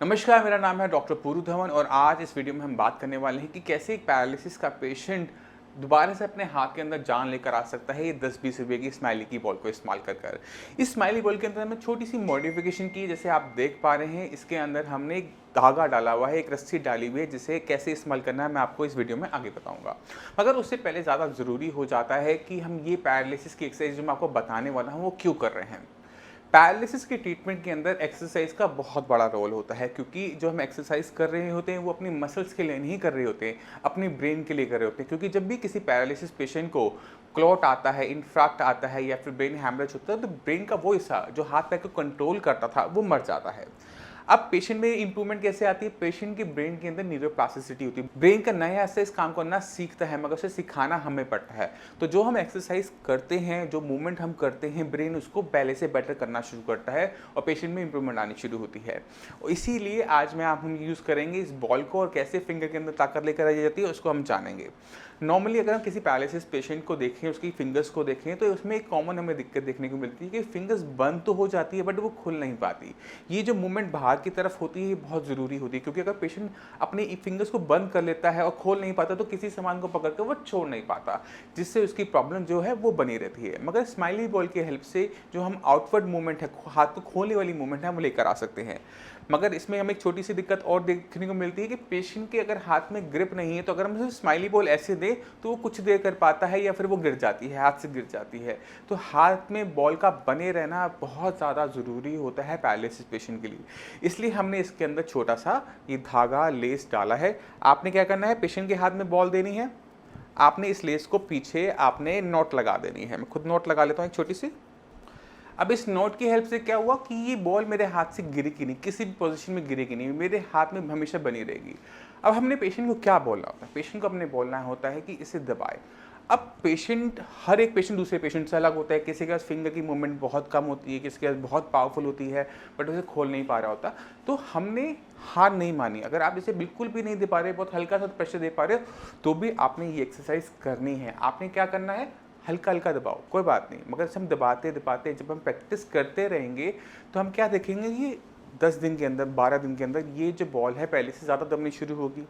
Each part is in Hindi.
नमस्कार, मेरा नाम है डॉक्टर पूरू धवन और आज इस वीडियो में हम बात करने वाले हैं कि कैसे एक पैरालिसिस का पेशेंट दोबारा से अपने हाथ के अंदर जान लेकर आ सकता है ये 10-20 रुपए की स्माइली की बॉल को इस्तेमाल कर कर। इस स्माइली बॉल के अंदर हमने छोटी सी मॉडिफिकेशन की, जैसे आप देख पा रहे हैं इसके अंदर हमने एक धागा डाला हुआ है, एक रस्सी डाली हुई है, जिसे कैसे इस्तेमाल करना है मैं आपको इस वीडियो में आगे बताऊंगा। मगर उससे पहले ज़्यादा ज़रूरी हो जाता है कि हम ये पैरालिसिस की एक्सरसाइज जो मैं आपको बताने वाला हूँ वो क्यों कर रहे हैं। पैरालिसिस के ट्रीटमेंट के अंदर एक्सरसाइज का बहुत बड़ा रोल होता है, क्योंकि जो हम एक्सरसाइज कर रहे होते हैं वो अपनी मसल्स के लिए नहीं कर रहे होते हैं, अपनी ब्रेन के लिए कर रहे होते हैं। क्योंकि जब भी किसी पैरालिसिस पेशेंट को क्लॉट आता है, इन्फ्राक्ट आता है या फिर ब्रेन हैमरेज होता है, तो ब्रेन का वो हिस्सा जो हाथ पैर को कंट्रोल करता था वो मर जाता है। अब पेशेंट में इंप्रूवमेंट कैसे आती है? पेशेंट के ब्रेन के अंदर न्यूरोप्लास्टिसिटी होती है, ब्रेन का नया हिस्सा इस काम करना सीखता है, मगर उसे सिखाना हमें पड़ता है। तो जो हम एक्सरसाइज करते हैं, जो मूवमेंट हम करते हैं, ब्रेन उसको पहले से बेटर करना शुरू करता है और पेशेंट में इंप्रूवमेंट आनी शुरू होती है। इसीलिए आज हम यूज़ करेंगे इस बॉल को, और कैसे फिंगर के अंदर ताकत लेकर आई जाती है उसको हम जानेंगे। नॉर्मली अगर हम किसी पैरालिसिस पेशेंट को देखें, उसकी फिंगर्स को देखें, तो उसमें एक कॉमन हमें दिक्कत देखने को मिलती है कि फिंगर्स बंद तो हो जाती है बट वो खुल नहीं पाती। ये जो मूवमेंट बाहर की तरफ होती है ये बहुत ज़रूरी होती है, क्योंकि अगर पेशेंट अपने फिंगर्स को बंद कर लेता है और खोल नहीं पाता तो किसी सामान को पकड़ कर वो छोड़ नहीं पाता, जिससे उसकी प्रॉब्लम जो है वो बनी रहती है। मगर स्माइली बॉल की हेल्प से जो हम आउटवर्ड मूवमेंट है, हाथ को खोलने वाली मूवमेंट है, हम लेकर आ सकते हैं। मगर इसमें हमें एक छोटी सी दिक्कत और देखने को मिलती है कि पेशेंट के अगर हाथ में ग्रिप नहीं है, तो अगर हम उसे स्माइली बॉल ऐसे दें तो वो कुछ देर कर पाता है या फिर वो गिर जाती है, हाथ से गिर जाती है। तो हाथ में बॉल का बने रहना बहुत ज़्यादा ज़रूरी होता है पैरालिसिस पेशेंट के लिए। इसलिए हमने इसके अंदर छोटा सा ये धागा लेस डाला है। आपने क्या करना है, पेशेंट के हाथ में बॉल देनी है, आपने इस लेस को पीछे आपने नोट लगा देनी है। मैं खुद नोट लगा लेता हूँ एक छोटी सी। अब इस नोट की हेल्प से क्या हुआ कि ये बॉल मेरे हाथ से गिरेगी नहीं, किसी भी पोजीशन में गिरेगी नहीं, मेरे हाथ में हमेशा बनी रहेगी। अब हमने पेशेंट को क्या बोलना होता है? पेशेंट को अपने बोलना होता है कि इसे दबाए। अब पेशेंट, हर एक पेशेंट दूसरे पेशेंट से अलग होता है। किसी के पास फिंगर की मूवमेंट बहुत कम होती है, किसी के पास बहुत पावरफुल होती है बट उसे खोल नहीं पा रहा होता। तो हमने हार नहीं मानी। अगर आप इसे बिल्कुल भी नहीं दे पा रहे, बहुत हल्का सा प्रेशर दे पा रहे हो, तो भी आपने ये एक्सरसाइज करनी है। आपने क्या करना है, हल्का हल्का दबाओ, कोई बात नहीं, मगर हम दबाते दबाते जब हम प्रैक्टिस करते रहेंगे तो हम क्या देखेंगे कि 10 दिन के अंदर, 12 दिन के अंदर ये जो बॉल है पहले से ज़्यादा दबनी शुरू होगी।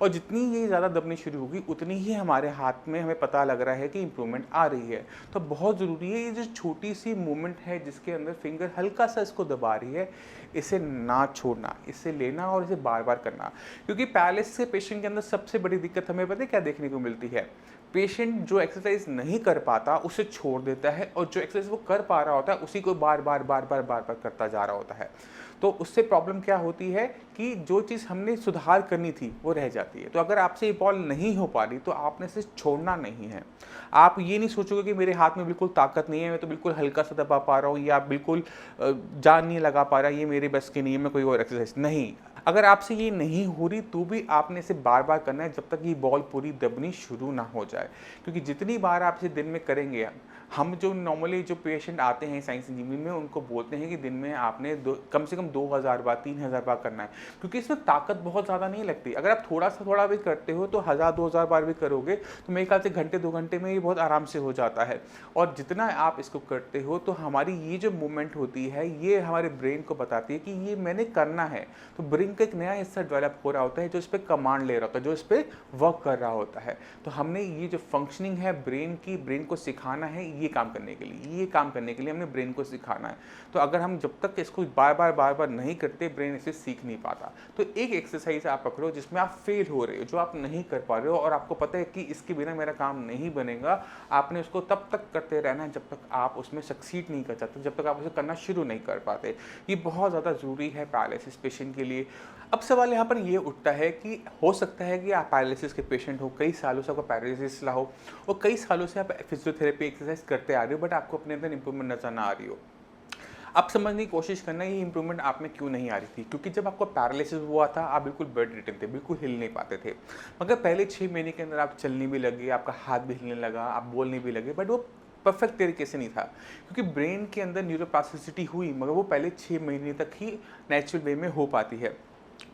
और जितनी ये ज़्यादा दबनी शुरू होगी उतनी ही हमारे हाथ में हमें पता लग रहा है कि इम्प्रूवमेंट आ रही है। तो बहुत ज़रूरी है ये जो छोटी सी मूवमेंट है जिसके अंदर फिंगर हल्का सा इसको दबा रही है, इसे ना छोड़ना, इसे लेना और इसे बार बार करना। क्योंकि पैरालिसिस के पेशेंट के अंदर सबसे बड़ी दिक्कत हमें पता है क्या देखने को मिलती है? पेशेंट जो एक्सरसाइज नहीं कर पाता उसे छोड़ देता है, और जो एक्सरसाइज वो कर पा रहा होता है उसी को बार बार बार बार बार बार करता जा रहा होता है। तो उससे प्रॉब्लम क्या होती है कि जो चीज़ हमने सुधार करनी थी वो रह जाती है। तो अगर आपसे ये बॉल नहीं हो पा रही तो आपने इसे छोड़ना नहीं है। आप ये नहीं सोचोगे कि मेरे हाथ में बिल्कुल ताकत नहीं है, मैं तो बिल्कुल हल्का सा दबा पा रहा हूँ, या बिल्कुल जान नहीं लगा पा रहा, ये मेरे बस की नहीं है, मैं कोई और एक्सरसाइज नहीं। अगर आपसे ये नहीं हो रही तो भी आपने इसे बार बार करना है जब तक ये बॉल पूरी दबनी शुरू ना हो जाए। क्योंकि जितनी बार आप इसे दिन में करेंगे, हम जो नॉर्मली जो पेशेंट आते हैं साइंस इंजीनियरिंग में उनको बोलते हैं कि दिन में आपने कम से कम 2000 बार 3000 बार करना है, क्योंकि इसमें ताकत बहुत ज़्यादा नहीं लगती। अगर आप थोड़ा भी करते हो तो 1000-2000 बार भी करोगे तो मेरे ख्याल से घंटे 2 घंटे में ये बहुत आराम से हो जाता है। और जितना आप इसको करते हो तो हमारी ये जो मूवमेंट होती है ये हमारे ब्रेन को बताती है कि ये मैंने करना है। तो ब्रेन का एक नया हिस्सा डेवलप हो रहा होता है जो इस पर कमांड ले रहा होता है, जो इस पर वर्क कर रहा होता है। तो हमने ये जो फंक्शनिंग है ब्रेन की, ब्रेन को सिखाना है ये काम करने के लिए, ये काम करने के लिए हमने ब्रेन को सिखाना है। तो अगर हम जब तक इसको बार बार नहीं करते, ब्रेन इसे सीख नहीं पाता। तो एक एक्सरसाइज आप पकड़ो जिसमें आप फेल हो रहे हो, जो आप नहीं कर पा रहे हो और आपको पता है कि इसके बिना मेरा काम नहीं बनेगा, आपने उसको तब तक करते रहना है जब तक आप उसमें सक्सीड नहीं कर सकते, जब तक आप उसे करना शुरू नहीं कर पाते। ये बहुत ज़्यादा ज़रूरी है पैरालिसिस पेशेंट के लिए। अब सवाल यहाँ पर ये उठता है कि हो सकता है कि आप पैरालिसिस के पेशेंट हो, कई सालों से आपको पैरालिसिस रहा हो और कई सालों से आप फिजियोथेरेपी एक्सरसाइज करते आ रहे हो, बट आपको अपने अंदर इंप्रूवमेंट नजर ना आ रही हो। अब समझने की कोशिश करना ये इंप्रूवमेंट आप में क्यों नहीं आ रही थी। क्योंकि जब आपको पैरालिसिस हुआ था आप बिल्कुल बेड रिटन थे, बिल्कुल हिल नहीं पाते थे। मगर पहले 6 महीने के अंदर आप चलने भी लगे, आपका हाथ भी हिलने लगा, आप बोलने भी लगे, बट वो परफेक्ट तरीके से नहीं था, क्योंकि ब्रेन के अंदर न्यूरोप्लास्टिसिटी हुई, मगर वो पहले 6 महीने तक ही नेचुरल वे में हो पाती है।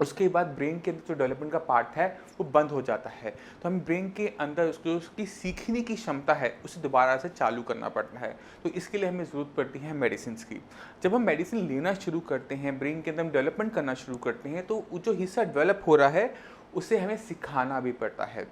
उसके बाद ब्रेन के अंदर जो डेवलपमेंट का पार्ट है वो बंद हो जाता है। तो हमें ब्रेन के अंदर उसकी सीखने की क्षमता है उसे दोबारा से चालू करना पड़ता है। तो इसके लिए हमें ज़रूरत पड़ती है मेडिसिन की। जब हम मेडिसिन लेना शुरू करते हैं, ब्रेन के अंदर हम डेवलपमेंट करना शुरू करते हैं, तो वो जो हिस्सा डेवलप हो रहा है उसे हमें सिखाना भी पड़ता है।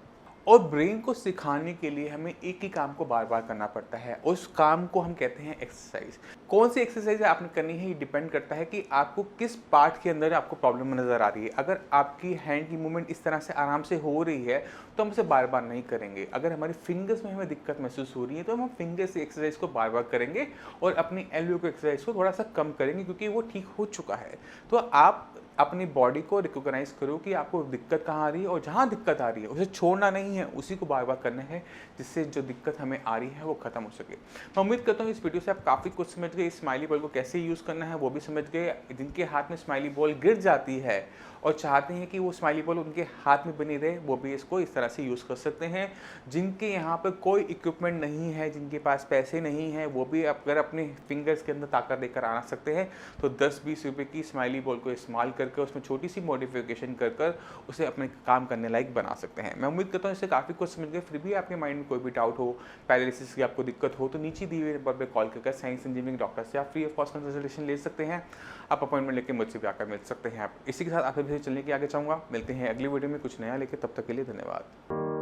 और ब्रेन को सिखाने के लिए हमें एक ही काम को बार बार करना पड़ता है, उस काम को हम कहते हैं एक्सरसाइज। कौन सी एक्सरसाइज आपने करनी है ये डिपेंड करता है कि आपको किस पार्ट के अंदर आपको प्रॉब्लम नज़र आ रही है। अगर आपकी हैंड की मूवमेंट इस तरह से आराम से हो रही है तो हम उसे बार बार नहीं करेंगे। अगर हमारी फिंगर्स में हमें दिक्कत महसूस हो रही है तो हम फिंगर्स की एक्सरसाइज को बार बार करेंगे और अपनी एल्बो को एक्सरसाइज को थोड़ा सा कम करेंगे, क्योंकि वो ठीक हो चुका है। तो आप अपनी बॉडी को रिकॉग्नाइज करो कि आपको दिक्कत कहाँ आ रही है, और जहाँ दिक्कत आ रही है उसे छोड़ना नहीं है, उसी को बार बार करना है, जिससे जो दिक्कत हमें आ रही है वो खत्म हो सके। मैं उम्मीद करता हूँ इस वीडियो से आप काफ़ी कुछ समझ गए। स्माइली बॉल को कैसे यूज़ करना है वो भी समझ गए। जिनके हाथ में स्माइली बॉल गिर जाती है और चाहते हैं कि वो स्माइली बॉल उनके हाथ में बनी रहे, वो भी इसको इस तरह से यूज़ कर सकते हैं। जिनके यहाँ पर कोई इक्विपमेंट नहीं है, जिनके पास पैसे नहीं है, वो भी अगर अपने फिंगर्स के अंदर ताकत देकर आ सकते हैं तो 10-20 रुपये की स्माइली बॉल को इस्तेमाल करके उसमें छोटी सी मॉडिफिकेशन कर कर उसे अपने काम करने लायक बना सकते हैं। मैं उम्मीद करता हूँ इससे काफ़ी कुछ समझ गए। फिर भी आपके माइंड में कोई भी डाउट हो, पैरालिसिस की आपको दिक्कत हो, तो नीचे दिए हुए नंबर पर कॉल करके साइंस इंजीनियरिंग डॉक्टर से आप फ्री ऑफ कॉस्ट कंसल्टेशन ले सकते हैं। आप अपॉइंटमेंट लेकर मुझसे भी आकर मिल सकते हैं। आप इसी के साथ आपसे चलने की आगे चाहूँगा। मिलते हैं अगली वीडियो में कुछ नया लेके, तब तक के लिए धन्यवाद।